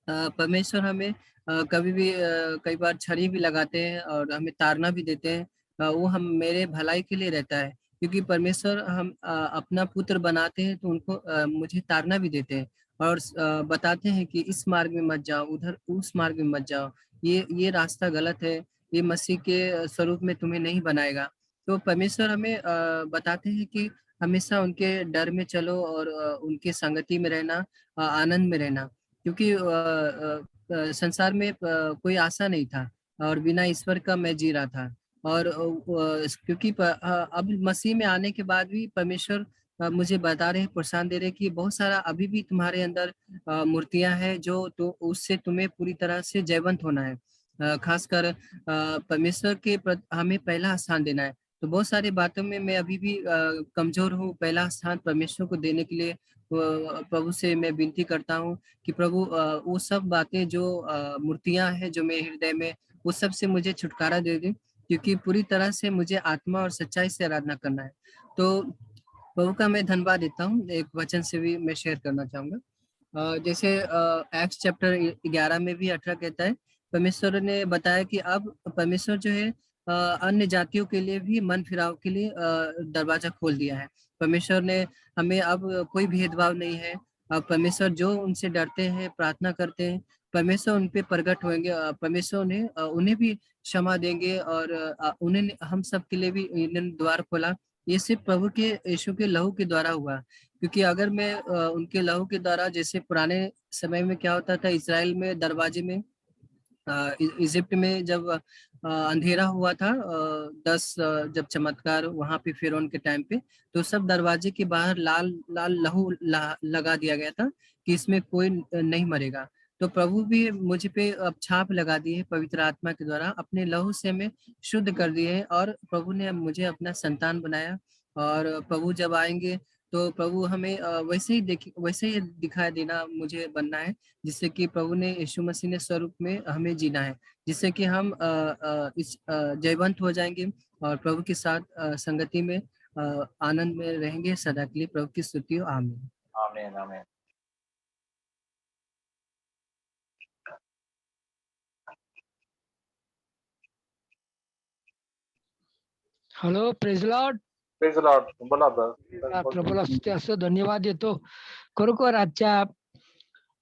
परमेश्वर हमें कभी भी कई बार छड़ी भी लगाते हैं और हमें ताड़ना भी देते हैं। वो हम मेरे भलाई के लिए रहता है, क्योंकि परमेश्वर हम अपना पुत्र बनाते हैं तो उनको मुझे ताड़ना भी देते हैं और बताते हैं कि इस मार्ग में मत जाओ, उधर उस मार्ग में मत जाओ, ये रास्ता गलत है, ये मसीह के स्वरूप में तुम्हें नहीं बनाएगा। तो परमेश्वर हमें बताते हैं कि हमेशा उनके डर में चलो और उनके संगति में रहना, आनंद में रहना, क्योंकि संसार में कोई आशा नहीं था और बिना ईश्वर का मैं जी रहा था। और क्योंकि अब मसीह में आने के बाद भी परमेश्वर मुझे बता रहे, प्रोत्साहन दे रहे कि बहुत सारा अभी भी तुम्हारे अंदर मूर्तियां हैं जो तो उससे तुम्हें पूरी तरह से जयवंत होना है। खासकर परमेश्वर के हमें पहला स्थान देना है। तो बहुत सारी बातों में मैं अभी भी कमजोर हूँ। पहला स्थान परमेश्वर को देने के लिए प्रभु से मैं विनती करता हूँ कि प्रभु वो सब बातें जो मूर्तियां हैं जो मेरे हृदय में, वो सब से मुझे छुटकारा दे दे, क्योंकि पूरी तरह से मुझे आत्मा और सच्चाई से आराधना करना है। तो प्रभु का मैं धन्यवाद देता हूँ। एक वचन से भी मैं शेयर करना चाहूंगा। जैसे एक्स चैप्टर 11 में भी 18 कहता है, परमेश्वर ने बताया कि अब परमेश्वर जो है अन्य जातियों के लिए भी मन फिराव के लिए दरवाजा खोल दिया है। परमेश्वर ने हमें अब कोई भेदभाव नहीं है। परमेश्वर जो उनसे डरते हैं, प्रार्थना करते हैं, परमेश्वर उन पे प्रकट होंगे। परमेश्वर उन्हें भी क्षमा देंगे और उन्हें हम सब के लिए भी इन्होंने द्वार खोला। ये सिर्फ प्रभु के यीशु के लहू के द्वारा हुआ, क्योंकि अगर मैं उनके लहू के द्वारा, जैसे पुराने समय में क्या होता था, इजराइल में दरवाजे में इजिप्ट में जब अंधेरा हुआ था 10 जब चमत्कार वहां पे फिरौन के टाइम पे, तो सब दरवाजे के बाहर लाल लाल लहू लगा दिया गया था कि इसमें कोई नहीं मरेगा। तो प्रभु भी मुझे पे अब छाप लगा दी है पवित्र आत्मा के द्वारा, अपने लहू से हमें शुद्ध कर दिए है और प्रभु ने मुझे अपना संतान बनाया। और प्रभु जब आएंगे तो प्रभु हमें वैसे ही दिखाई देना, मुझे बनना है, जिससे कि प्रभु ने यीशु मसीह ने स्वरूप में हमें जीना है, जिससे कि हम इस जयवंत हो जाएंगे और प्रभु के साथ संगति में आनंद में रहेंगे सदा के लिए। प्रभु की स्तुति हो, आमीन। आमीन आमीन। Hello, praise Lord. Praise Lord. बोला प्रभूला स्तुती असो, धन्यवाद देतो. खरोखर आजच्या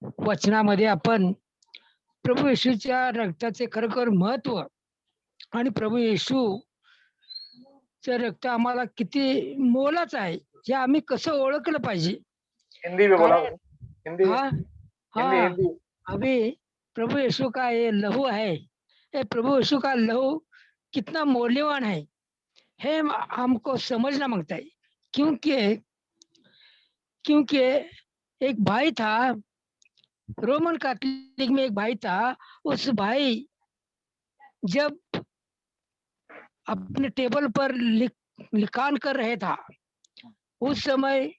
वचनामध्ये आपण प्रभू येशूच्या रक्ताचे खरोखर महत्व आणि प्रभू येशूचं रक्त आम्हाला किती मोलाचं आहे हे आम्ही कसं ओळखलं पाहिजे. हिंदी में बोला, कारण हिंदी हाँ हिंदी हाँ हिंदी अभी प्रभु यीशु का ये लहू है, ये प्रभु यीशु का लहू कितना मूल्यवान है हमको समझना मांगता है। क्योंकि क्योंकि एक भाई था, रोमन कैथोलिक में एक भाई था। उस भाई जब अपने टेबल पर लिखान कर रहे था, उस समय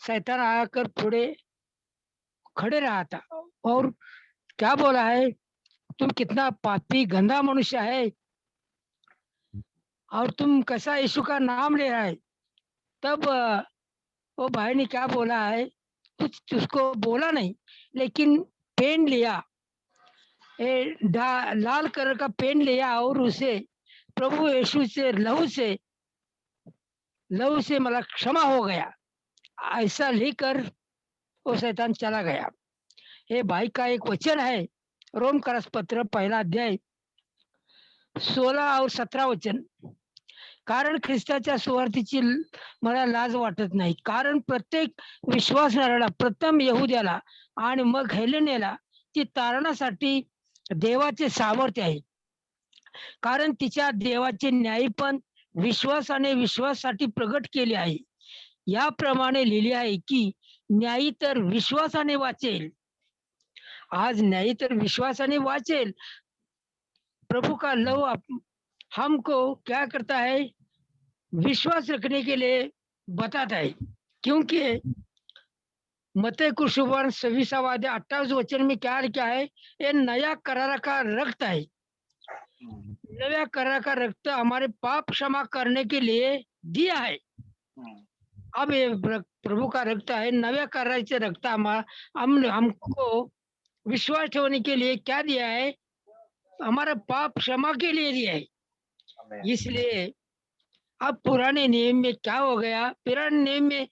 शैतान आकर थोड़े खड़े रहा था और क्या बोला है, तुम कितना पापी गंदा मनुष्य है और तुम कैसा यीशु का नाम ले रहा है। तब वो भाई ने क्या बोला है, कुछ उसको बोला नहीं, लेकिन पेन लिया, लाल कलर का पेन लिया और उसे प्रभु यीशु से लहू से मला क्षमा हो गया, ऐसा लिखकर वो शैतान चला गया। ये भाई का एक वचन है, रोम करस्पत्र 1 अध्याय 16 और 17 वचन। कारण ख्रिस्ताच्या सुवार्तेची मला लाज वाटत नाही, कारण प्रत्येक विश्वासणाऱ्याला प्रथम यहुद्याला आणि मग हेलेनेला ती तारणासाठी देवाचे सामर्थ्य आहे। कारण तिच्या देवाचे न्यायपण विश्वासाने विश्वासासाठी प्रगट केले आहे। याप्रमाणे लिहिले आहे की न्यायी तर विश्वासाने वाचेल। आज न्यायी तर विश्वासाने वाचेल। प्रभु का लहू हमको क्या करता है, विश्वास रखने के लिए बताता है। क्योंकि मत्ती को सुबह 26 वचन में क्या लिखा है, ये नया करार का रक्त है। नया करार का रक्त हमारे पाप क्षमा करने के लिए दिया है। अब ये प्रभु का रक्त है, नव्या कराराचे रक्त हमको विश्वास होने के लिए क्या दिया है, हमारा पाप क्षमा के लिए दिया है। इसलिए अब पुराने नियम में क्या हो गया, पुराने नियम में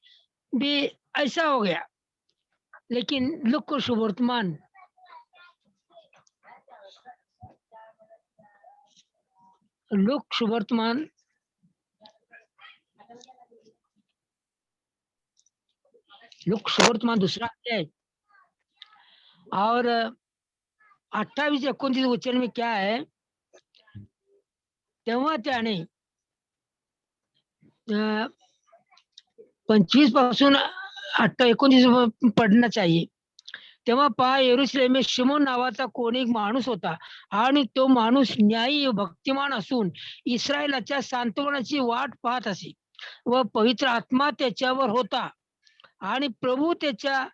भी ऐसा हो गया, लेकिन लूका को सुवर्तमान दूसरा अध्याय और 28-29 वचन में क्या है, तेव्हा त्याने 25 पासून 29 पडना चाहिए। तेव्हा पहा, यरुशलेमेत शिमोन नावाचा कोणी एक माणूस होता आणि तो माणूस न्यायी भक्तिमान असून इस्रायलाच्या सांत्वनाची वाट पाहत असे व पवित्र आत्मा त्याच्यावर होता आणि प्रभू त्याच्या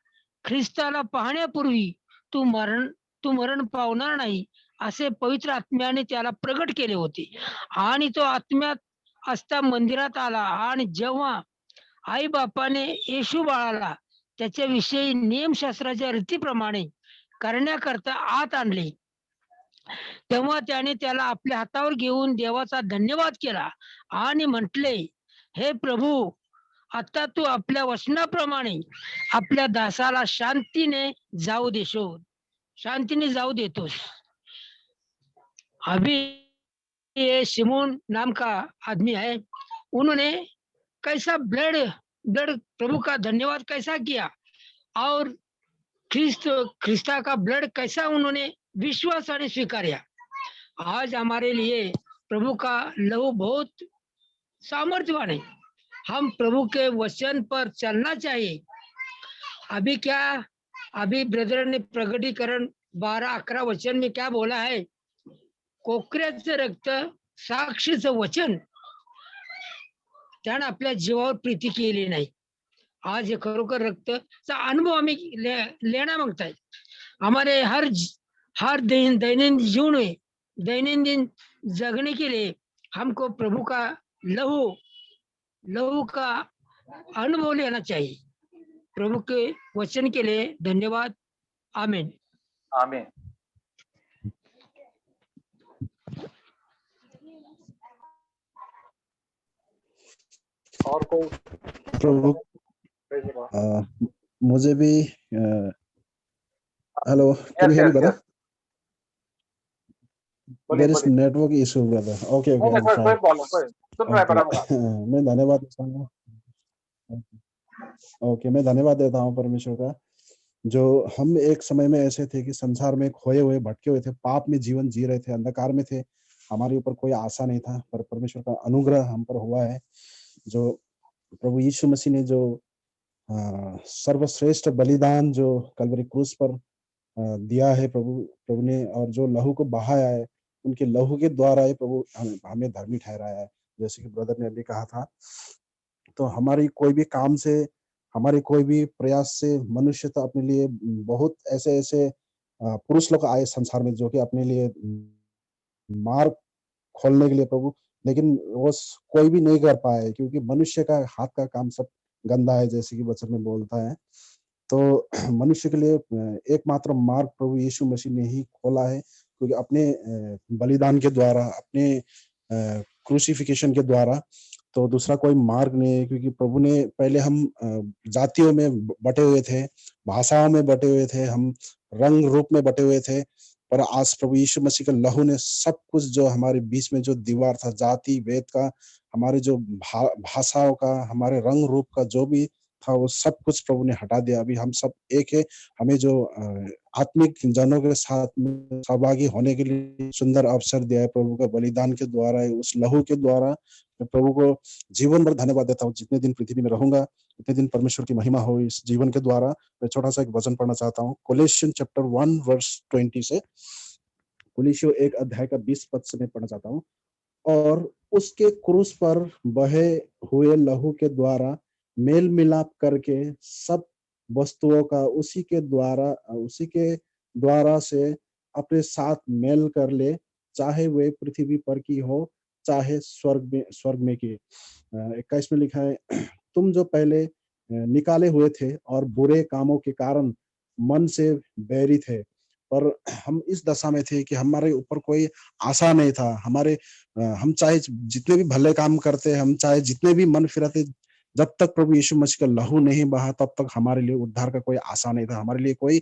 ख्रिस्ताला पाहण्यापूर्वी तू मरण पावणार नाही असे पवित्र आत्म्याने त्याला प्रगट केले होते। आणि तो आत्म्यात असता मंदिरात आला आणि जेव्हा आई बापाने येशू बाळाला त्याच्याविषयी नियमशास्त्राच्या रीतीप्रमाणे करण्याकरता आत आणले, तेव्हा त्याने त्याला आपल्या हातावर घेऊन देवाचा धन्यवाद केला आणि म्हटले, हे प्रभू, आता तू आपल्या वचनाप्रमाणे आपल्या दासाला शांतीने जाऊ देतोस। अभी ये शिमोन नाम का आदमी है, उन्होंने कैसा ब्लड प्रभु का धन्यवाद कैसा किया और ख्रिस्ता का ब्लड कैसा उन्होंने विश्वासाने स्वीकारा। आज हमारे लिए प्रभु का लहू बहुत सामर्थ्यवान है, हम प्रभु के वचन पर चलना चाहिए। अभी ब्रदर ने प्रकटीकरण 12-11 वचन में क्या बोला है, कोकऱ्याचं रक्त साक्षीचं वचन त्याने आपल्या जीवावर प्रीती केली नाही। आज ये खरोखर रक्तचा अनुभव हमें लेना मांगता है। हमारे हर दैनंदिन जगने के लिए हमको प्रभु का लहू का अनुभव लेना चाहिए। प्रभु के वचन के लिए धन्यवाद। आमीन आमीन। और प्रभु मुझे भी Hello, can you Yes, hear me, yes, brother? yes. बोलिए There is बोलिए। network issue, brother. Okay, नहीं okay, नहीं I'll कोई try. कोई प्रॉब्लम कोई सुन रहा है Okay. बराबर आप। मैं धन्यवाद देता हूँ। Okay, मैं धन्यवाद देता हूँ परमेश्वर का, जो हम एक समय में ऐसे थे कि संसार में खोए हुए, भटके हुए थे, पाप में जीवन जी रहे थे, अंधकार में थे, हमारे ऊपर कोई आशा नहीं था, पर परमेश्वर का अनुग्रह हम पर हुआ है, जो प्रभु यीशु मसीह ने जो सर्वश्रेष्ठ बलिदान जो कल्वरी क्रूस पर दिया है प्रभु ने, और जो लहू को बहाया है, उनके लहू के द्वारा ये प्रभु हमें धर्मी ठहराया है, जैसे कि ब्रदर ने अभी कहा था। तो हमारी कोई भी काम से, हमारे कोई भी प्रयास से मनुष्य तो अपने लिए बहुत ऐसे पुरुष लोग आए संसार में जो कि अपने लिए मार्ग खोलने के लिए प्रभु, लेकिन वो कोई भी नहीं कर पाए, क्योंकि मनुष्य का हाथ का काम सब गंदा है, जैसे कि वचन में बोलता है। तो मनुष्य के लिए एकमात्र मार्ग प्रभु यीशु मसीह ने ही खोला है, क्योंकि अपने बलिदान के द्वारा, अपने क्रूसिफिकेशन के द्वारा, तो दूसरा कोई मार्ग नहीं है, क्योंकि प्रभु ने पहले हम जातियों में बटे हुए थे, भाषाओं में बटे हुए थे, हम रंग रूप में बटे हुए थे, पर आज प्रभु यीशु मसीह के लहू ने सब कुछ जो हमारे बीच में जो दीवार था, जाति भेद का, हमारे जो भाषाओं का, हमारे रंग रूप का जो भी था, वो सब कुछ प्रभु ने हटा दिया। अभी हम सब एक है। हमें जो आत्मिक जनों के साथ में सहभागी होने के लिए सुंदर अवसर दिया है प्रभु का बलिदान के द्वारा, उस लहू के द्वारा। मैं प्रभु को जीवन भर धन्यवाद देता हूँ। जितने दिन पृथ्वी में रहूंगा उतने दिन परमेश्वर की महिमा हो इस जीवन के द्वारा। मैं छोटा सा एक वचन पढ़ना चाहता हूँ, कोलोसियन चैप्टर 1 वर्स 20 से। कोलोसियों 1 अध्याय का 20 पद से मैं पढ़ना चाहता हूँ। और उसके क्रूस पर बहे हुए लहू के द्वारा मेल मिलाप करके सब वस्तुओं का उसी के द्वारा से अपने साथ मेल कर ले, चाहे वे पृथ्वी पर की हो, चाहे स्वर्ग में की। 21 में लिखा है, तुम जो पहले निकाले हुए थे और बुरे कामों के कारण मन से बैरी थे, पर हम इस दशा में थे कि हमारे ऊपर कोई आशा नहीं था। हम चाहे जितने भी भले काम करते, हम चाहे जितने भी मन फिराते, जब तक प्रभु यीशु मसीह का लहू नहीं बहा, तब तक हमारे लिए उद्धार का कोई आशा नहीं था। हमारे लिए कोई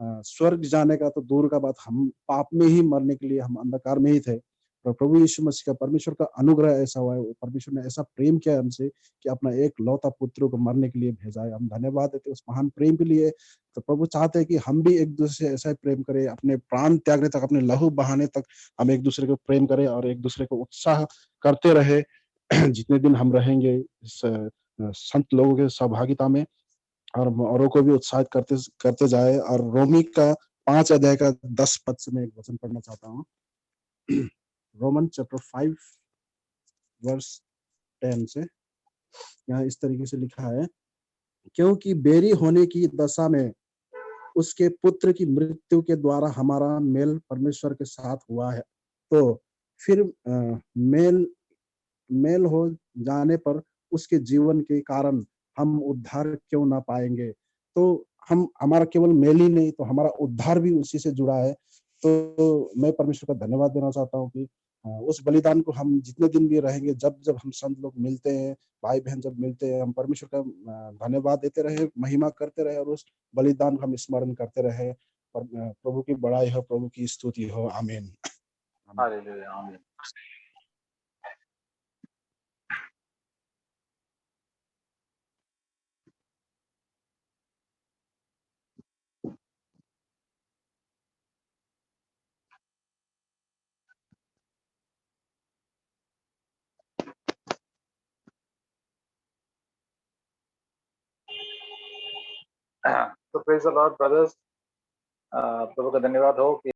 स्वर्ग जाने का तो दूर का बात, हम पाप में ही मरने के लिए हम अंधकार में ही थे। पर प्रभु यीशु मसीह का, परमेश्वर का अनुग्रह ऐसा हुआ है, परमेश्वर ने ऐसा प्रेम किया हमसे कि अपना एक लौता पुत्र को मरने के लिए भेजा है। हम धन्यवाद देते हैं उस महान प्रेम के लिए। तो प्रभु चाहते हैं कि हम भी एक दूसरे से ऐसा ही प्रेम करें, अपने प्राण त्यागने तक, अपने लहू बहाने तक हम एक दूसरे को प्रेम करें और एक दूसरे को उत्साह करते रहे जितने दिन हम रहेंगे इस संत लोगों के सहभागिता में, और औरों को भी उत्साहित करते करते जाए। और रोमी का 5 अध्याय का 10 पद से मैं एक वचन पढ़ना चाहता हूँ। रोमन चैप्टर 5 वर्स 10 से यहाँ इस तरीके से लिखा है, क्योंकि बेरी होने की दशा में उसके पुत्र की मृत्यु के द्वारा हमारा मेल परमेश्वर के साथ हुआ है, तो फिर मेल हो जाने पर उसके जीवन के कारण हम उद्धार क्यों ना पाएंगे। तो हम, हमारा केवल मेल ही नहीं, तो हमारा उद्धार भी उसी से जुड़ा है। तो मैं परमेश्वर का धन्यवाद देना चाहता हूँ कि उस बलिदान को हम जितने दिन भी रहेंगे, जब जब हम संत लोग मिलते हैं, भाई बहन जब मिलते हैं, हम परमेश्वर का धन्यवाद देते रहे, महिमा करते रहे, और उस बलिदान को हम स्मरण करते रहे। प्रभु की बड़ाई हो, प्रभु की स्तुति हो। आमीन। हालेलुया, आमीन। तो प्रेज द लॉर्ड ब्रदर्स, प्रभु का धन्यवाद हो कि